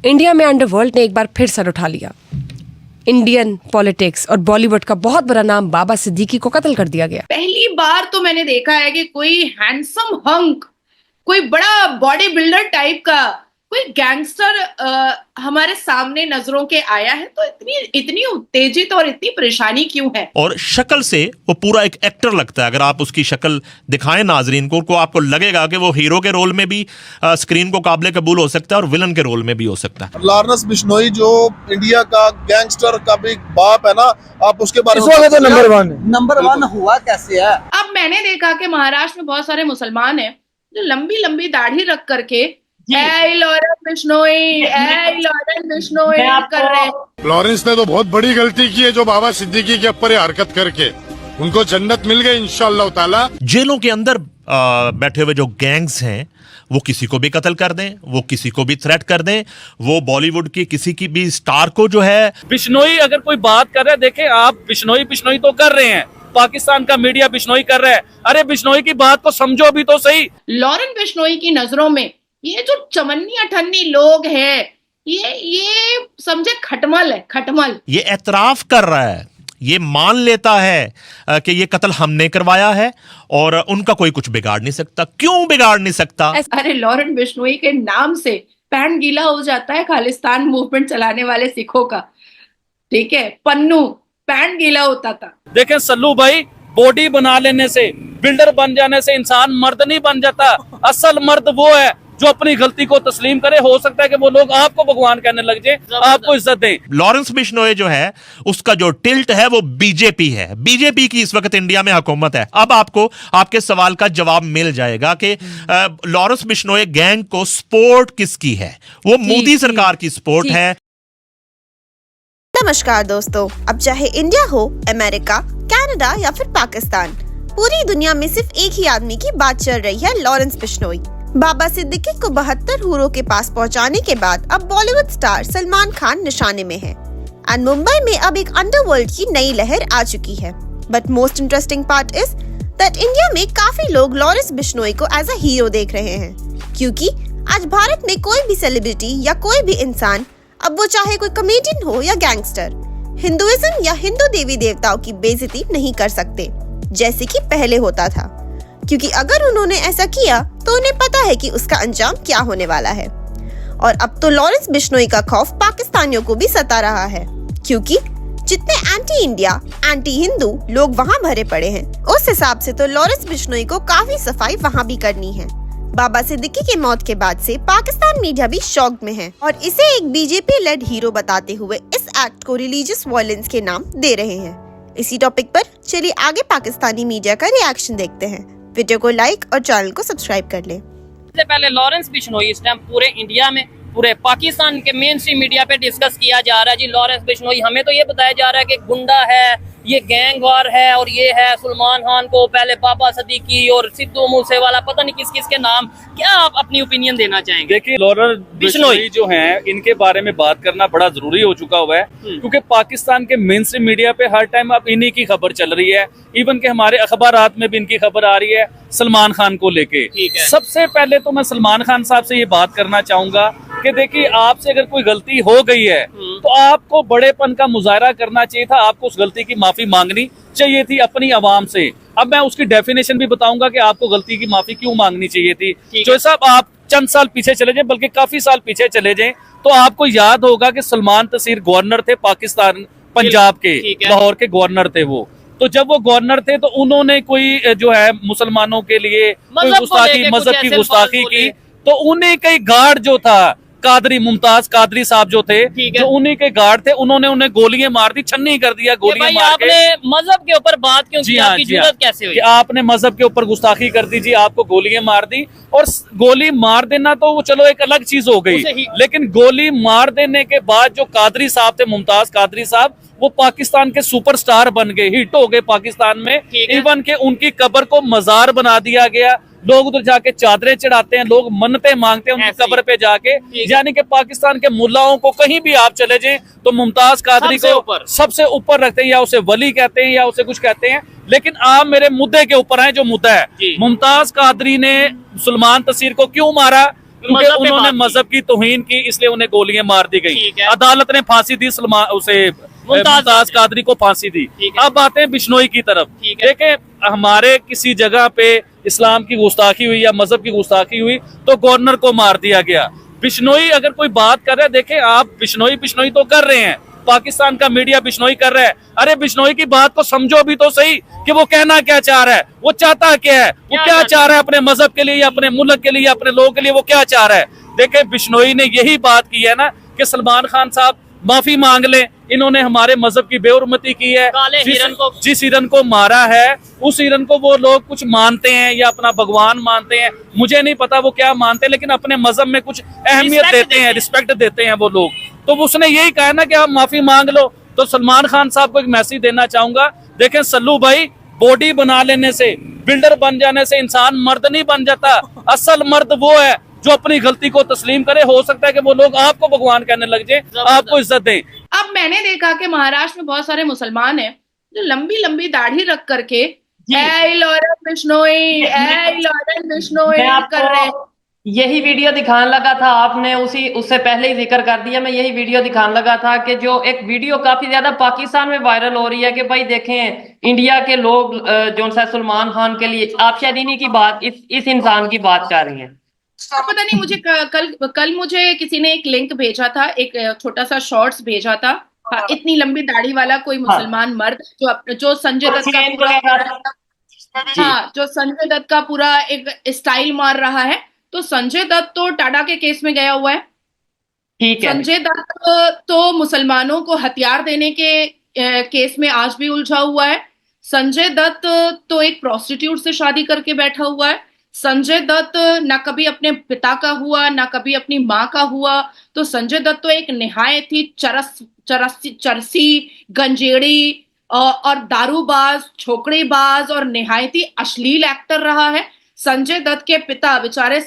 India में underworld ने एक बार फिर सर उठा लिया। इंडियन पॉलिटिक्स और बॉलीवुड का बहुत बड़ा नाम बाबा सिद्दीकी को कत्ल कर दिया गया। पहली बार तो मैंने देखा है कि कोई हैंडसम हंक, कोई बड़ा बॉडी बिल्डर टाइप का कोई गैंगस्टर हमारे सामने नजरों के आया है, तो इतनी उत्तेजित और इतनी परेशानी क्यों है? और शक्ल से वो पूरा एक एक्टर लगता है। अगर आप उसकी शक्ल दिखाएं नाजरीन को आपको लगेगा कि वो हीरो के रोल में भी स्क्रीन को काबिल कबूल हो सकता है और विलन के रोल में भी हो सकता है। लॉरेंस बिश्नोई जो इंडिया का गैंगस्टर का भी बाप है ना, आप उसके बारे में तो नंबर वन हुआ कैसे है? अब मैंने देखा कि महाराष्ट्र में बहुत सारे मुसलमान हैं जो लंबी लंबी दाढ़ी रख करके लॉरेंस बिश्नोई कर रहे हैं। लॉरेंस ने तो बहुत बड़ी गलती की है जो बाबा सिद्दीकी के ऊपर हरकत करके उनको जन्नत मिल गई इंशाअल्लाह ताला। जेलों के अंदर बैठे हुए जो गैंग्स हैं वो किसी को भी कत्ल कर दें, वो किसी को भी थ्रेट कर दें, वो बॉलीवुड की किसी की भी स्टार को जो है बिश्नोई अगर कोई बात कर रहे हैं, देखें आप बिश्नोई तो कर रहे हैं, पाकिस्तान का मीडिया बिश्नोई कर रहा है, अरे बिश्नोई की बात को समझो भी तो सही। लॉरेंस बिश्नोई की नजरों में ये जो चमन्नी अठन्नी लोग हैं, ये समझे खटमल है, खटमल। ये एतराफ कर रहा है, ये मान लेता है कि ये कत्ल हमने करवाया है और उनका कोई कुछ बिगाड़ नहीं सकता। क्यों बिगाड़ नहीं सकता? अरे लॉरेंस बिश्नोई के नाम से पैंट गीला हो जाता है खालिस्तान मूवमेंट चलाने वाले सिखों का, ठीक है, पन्नू पैंट गीला होता था। देखें सल्लू भाई, बॉडी बना लेने से, बिल्डर बन जाने से इंसान मर्द नहीं बन जाता। असल मर्द वो है जो अपनी गलती को तस्लीम करे। हो सकता है कि वो लोग आपको भगवान कहने लग जाए, आपको इज्जत दें। लॉरेंस बिश्नोई जो है उसका जो टिल्ट है वो बीजेपी है। बीजेपी की इस वक्त इंडिया में हुकूमत है। अब आपको आपके सवाल का जवाब मिल जाएगा कि लॉरेंस बिश्नोई गैंग को सपोर्ट किसकी है? वो मोदी सरकार की सपोर्ट है। नमस्कार दोस्तों, अब चाहे इंडिया हो, अमेरिका, कनाडा या फिर पाकिस्तान, पूरी दुनिया में सिर्फ एक ही आदमी की बात चल रही है, लॉरेंस बिश्नोई। बाबा सिद्दीकी को 72 हूरों के पास पहुंचाने के बाद अब बॉलीवुड स्टार सलमान खान निशाने में है एंड मुंबई में अब एक अंडरवर्ल्ड की नई लहर आ चुकी है। But most interesting part is that India में काफी लोग लॉरेंस बिश्नोई को एज अ हीरो देख रहे हैं, क्योंकि आज भारत में कोई भी सेलिब्रिटी या कोई भी इंसान, अब वो चाहे कोई कॉमेडियन हो या गैंगस्टर, हिंदुइज्म या हिंदू देवी देवताओं की बेइज्जती नहीं कर सकते जैसे कि पहले होता था, क्योंकि अगर उन्होंने ऐसा किया तो उन्हें पता है कि उसका अंजाम क्या होने वाला है। और अब तो लॉरेंस बिश्नोई का खौफ पाकिस्तानियों को भी सता रहा है, क्योंकि जितने एंटी इंडिया, एंटी हिंदू लोग वहाँ भरे पड़े हैं, उस हिसाब से तो लॉरेंस बिश्नोई को काफी सफाई वहाँ भी करनी है। बाबा सिद्दीकी की मौत के बाद से पाकिस्तान मीडिया भी शॉक्ड में है और इसे एक बीजेपी लेड हीरो बताते हुए इस एक्ट को रिलीजियस वायलेंस के नाम दे रहे हैं। इसी टॉपिक पर चलिए आगे पाकिस्तानी मीडिया का रिएक्शन देखते हैं। वीडियो को लाइक और चैनल को सब्सक्राइब कर लें। सबसे पहले लॉरेंस बिश्नोई इस टाइम पूरे इंडिया में, पूरे पाकिस्तान के मेन स्ट्रीम मीडिया पे डिस्कस किया जा रहा है जी। लॉरेंस बिश्नोई, हमें तो ये बताया जा रहा है कि गुंडा है, ये गैंग वार है और ये है सलमान खान को, पहले बाबा सिद्दीकी और सिद्धू मूसेवाला, पता नहीं किस किस के नाम। क्या आप अपनी ओपिनियन देना चाहेंगे? देखिए लॉरेंस बिश्नोई जो हैं, इनके बारे में बात करना बड़ा जरूरी हो चुका हुआ है, क्योंकि पाकिस्तान के मेन स्ट्रीम मीडिया पे हर टाइम अब इन्हीं की खबर चल रही है। इवन के हमारे अखबारात में भी इनकी खबर आ रही है सलमान खान को लेके। सबसे पहले तो मैं सलमान खान साहब से ये बात करना चाहूंगा कि देखिए, आपसे अगर कोई गलती हो गई है तो आपको बड़ेपन का मुजाहरा करना चाहिए था, आपको उस गलती की माफी मांगनी चाहिए थी अपनी आवाम से। अब मैं उसकी डेफिनेशन भी बताऊंगा कि आपको गलती की माफी क्यों मांगनी चाहिए थी। जो साहब आप चंद साल पीछे चले जाएं, बल्कि काफी साल पीछे चले जाएं, तो आपको याद होगा कि सलमान तसीर गवर्नर थे पाकिस्तान, पंजाब के, लाहौर के गवर्नर थे वो। तो जब वो गवर्नर थे तो उन्होंने कोई जो है मुसलमानों के लिए गुस्ताखी, मजहब की गुस्ताखी की, तो उन्हें कई गार्ड जो था, कादरी, मुमताज कादरी साहब जो थे, जो उन्हीं के गार्ड थे, उन्होंने उन्हें गोलियां मार दी, छन्नी कर दिया गोलियां मार के। आपने मजहब के ऊपर बात क्यों की? आपकी जुर्रत कैसे हुई? आपने मजहब के ऊपर गुस्ताखी कर दी जी, आपको गोलियां मार दी। और गोली मार देना तो वो चलो एक अलग चीज हो गई, लेकिन गोली मार देने के बाद जो कादरी साहब थे, मुमताज कादरी साहब, वो पाकिस्तान के सुपरस्टार बन गए, हिट हो गए पाकिस्तान में। इवन के उनकी कब्र को मजार बना दिया गया, लोग उधर जाके चादरें चढ़ाते हैं, लोग मन्नतें मांगते हैं उनकी कब्र पे जाके। यानी कि पाकिस्तान के मुल्लाओं को कहीं भी आप चले जाएं तो मुमताज कादरी को सबसे ऊपर रखते हैं, या उसे वली कहते हैं या उसे कुछ कहते हैं। लेकिन आप मेरे मुद्दे के ऊपर हैं, जो मुद्दा है, मुमताज कादरी ने सलमान तसीर को क्यों मारा? क्योंकि मजहब पे उन्होंने बात की। मजहब की तौहीन की, इसलिए उन्हें गोलियां मार दी गई। ठीक है। अदालत ने फांसी दी उसे मुमताज कादरी को फांसी दी। ठीक है। अब आते हैं बिश्नोई की तरफ। ठीक है। देखें, हमारे किसी जगह पे इस्लाम की गुस्ताखी हुई या मजहब की गुस्ताखी हुई तो गवर्नर को मार दिया गया। बिश्नोई अगर कोई बात कर रहे हैं, देखें आप बिश्नोई बिश्नोई तो कर रहे हैं, पाकिस्तान का मीडिया बिश्नोई कर रहा है। अरे बिश्नोई की बात को समझो भी तो सही कि वो कहना क्या चाह रहा है, वो चाहता क्या है, वो क्या चाह रहा है अपने मजहब के लिए या अपने मुल्क के लिए, अपने लोगों के लिए वो क्या चाह रहा है। देखें, बिश्नोई ने यही बात की है ना कि सलमान खान साहब माफी मांग लें, इन्होंने हमारे मजहब की बेहुरमती की है। काले हिरन को जिस हिरन को मारा है उस हिरन को वो लोग कुछ मानते हैं या अपना भगवान मानते हैं, मुझे नहीं पता वो क्या मानते हैं, लेकिन अपने मजहब में कुछ अहमियत देते हैं, रिस्पेक्ट देते हैं वो लोग। तो उसने यही कहा ना कि आप माफी मांग लो। तो सलमान खान साहब को एक मैसेज देना चाहूंगा, देखें सल्लू भाई, बॉडी बना लेने से, बिल्डर बन जाने से इंसान मर्द नहीं बन जाता। असल मर्द वो है जो अपनी गलती को तस्लीम करे। हो सकता है कि वो लोग आपको भगवान कहने लग जाए, आपको इज्जत दें। अब मैंने देखा कि महाराष्ट्र में बहुत सारे मुसलमान हैं जो लंबी लंबी दाढ़ी रख करके ऐ लॉरेंस बिश्नोई, ऐ लॉरेंस बिश्नोई मैं कर रहे हैं। आपको यही वीडियो दिखाने लगा था, आपने उससे पहले ही जिक्र कर दिया। मैं यही वीडियो दिखाने लगा था कि जो एक वीडियो काफी ज्यादा पाकिस्तान में वायरल हो रही है कि भाई देखें इंडिया के लोग जो सा सलमान खान के लिए, आप शायद इन्हीं की बात, इस इंसान की बात कर रही हैं। तो पता नहीं, मुझे कल मुझे किसी ने एक लिंक भेजा था, एक छोटा सा शॉर्ट्स भेजा था। हाँ, इतनी लंबी दाढ़ी वाला कोई मुसलमान मर्द जो संजय दत्त का पूरा, हाँ, जो संजय दत्त का पूरा एक स्टाइल मार रहा है। तो संजय दत्त तो टाडा के केस में गया हुआ है। ठीक है। संजय दत्त तो मुसलमानों को हथियार देने के केस में आज भी उलझा हुआ है। संजय दत्त तो एक प्रोस्टिट्यूट से शादी करके बैठा हुआ है। संजय दत्त ना कभी अपने पिता का हुआ, ना कभी अपनी माँ का हुआ। तो संजय दत्त तो एक निहायत ही चरसी, गंजेड़ी और दारूबाज, छोकड़ेबाज और निहायत ही अश्लील एक्टर रहा है। संजय दत्त के पिता बेचारे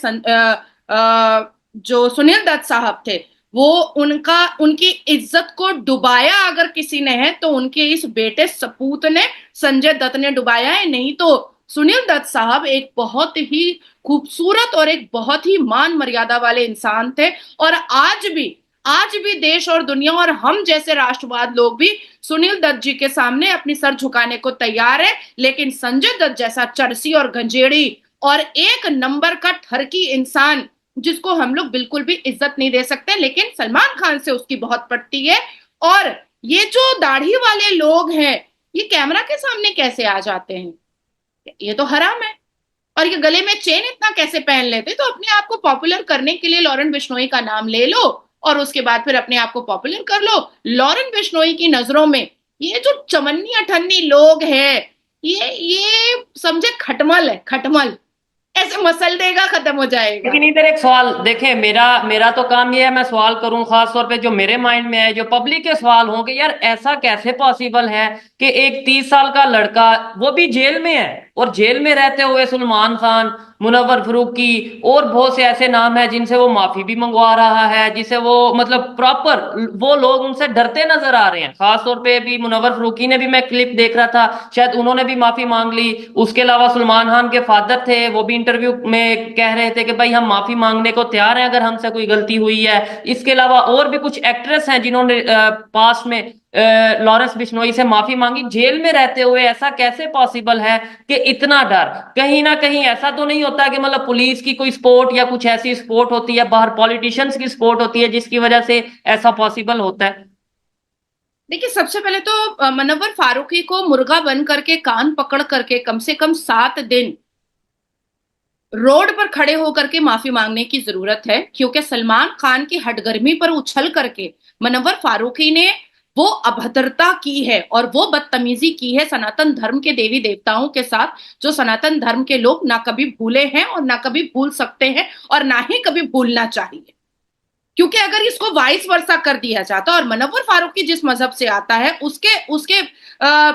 जो सुनील दत्त साहब थे, वो उनकी इज्जत को डुबाया अगर किसी ने है तो उनके इस बेटे सपूत ने, संजय दत्त ने डुबाया है। नहीं तो सुनील दत्त साहब एक बहुत ही खूबसूरत और एक बहुत ही मान मर्यादा वाले इंसान थे। और आज भी देश और दुनिया और हम जैसे राष्ट्रवाद लोग भी सुनील दत्त जी के सामने अपनी सर झुकाने को तैयार है। लेकिन संजय दत्त जैसा चरसी और गंजेड़ी और एक नंबर का ठरकी इंसान, जिसको हम लोग बिल्कुल भी इज्जत नहीं दे सकते, लेकिन सलमान खान से उसकी बहुत पटती है। और ये जो दाढ़ी वाले लोग हैं, ये कैमरा के सामने कैसे आ जाते हैं? ये तो हराम है। और ये गले में चेन इतना कैसे पहन लेते? तो अपने आप को पॉपुलर करने के लिए लॉरेंस बिश्नोई का नाम ले लो और उसके बाद फिर अपने आप को पॉपुलर कर लो। लॉरेंस बिश्नोई की नजरों में ये जो चमन्नी अठन्नी लोग हैं, ये समझे खटमल है, खटमल। ऐसे मसल देगा, खत्म हो जाएगा। लेकिन इधर एक सवाल देखें, मेरा तो काम ये है, मैं सवाल करूं खास तौर पे जो मेरे माइंड में है, जो पब्लिक के सवाल होंगे, यार ऐसा कैसे पॉसिबल है कि एक 30 साल का लड़का, वो भी जेल में है, और जेल में रहते हुए सलमान खान, मुनव्वर फारूकी और बहुत से ऐसे नाम है जिनसे वो माफी भी मंगवा रहा है, जिसे वो मतलब प्रॉपर वो लोग उनसे डरते नजर आ रहे हैं। खास तौर पे भी मुनव्वर फारूकी ने भी, मैं क्लिप देख रहा था, शायद उन्होंने भी माफी मांग ली। उसके अलावा सलमान खान के फादर थे, वो भी इंटरव्यू में कह रहे थे कि भाई हम माफी मांगने को तैयार हैं अगर हमसे कोई गलती हुई है। इसके अलावा और भी कुछ एक्ट्रेस हैं जिन्होंने पास में लॉरेंस बिश्नोई से माफी मांगी जेल में रहते हुए। ऐसा कैसे पॉसिबल है कि इतना डर? कहीं ना कहीं ऐसा तो नहीं होता कि मतलब पुलिस की कोई सपोर्ट या कुछ ऐसी सपोर्ट होती है, बाहर पॉलिटिशियंस की सपोर्ट होती है, जिसकी वजह से ऐसा पॉसिबल होता है? देखिए, सबसे पहले तो मुनव्वर फारूकी को मुर्गा बन करके कान पकड़ करके कम से कम 7 दिन रोड पर खड़े होकर के माफी मांगने की जरूरत है, क्योंकि सलमान खान की हटगर्मी पर उछल करके मुनव्वर फारूकी ने वो अभद्रता की है और वो बदतमीजी की है सनातन धर्म के देवी देवताओं के साथ, जो सनातन धर्म के लोग ना कभी भूले हैं और ना कभी भूल सकते हैं और ना ही कभी भूलना चाहिए। क्योंकि अगर इसको वाइस वर्सा कर दिया जाता और मुनव्वर फारूकी जिस मजहब से आता है उसके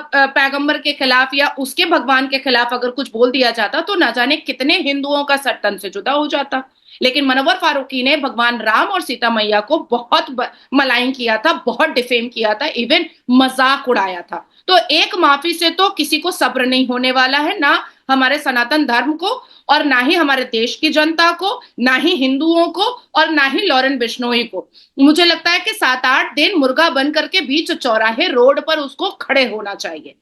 पैगंबर के खिलाफ या उसके भगवान के खिलाफ अगर कुछ बोल दिया जाता तो ना जाने कितने हिंदुओं का सर तन से जुदा हो जाता। लेकिन मनोवर फारूकी ने भगवान राम और सीता मैया को बहुत मलाइन किया था, बहुत डिफेम किया था, इवन मजाक उड़ाया था। तो एक माफी से तो किसी को सब्र नहीं होने वाला है, ना हमारे सनातन धर्म को, और ना ही हमारे देश की जनता को, ना ही हिंदुओं को, और ना ही लॉरेंस बिश्नोई को। मुझे लगता है कि 7-8 दिन मुर्गा बन करके बीच चौराहे रोड पर उसको खड़े होना चाहिए।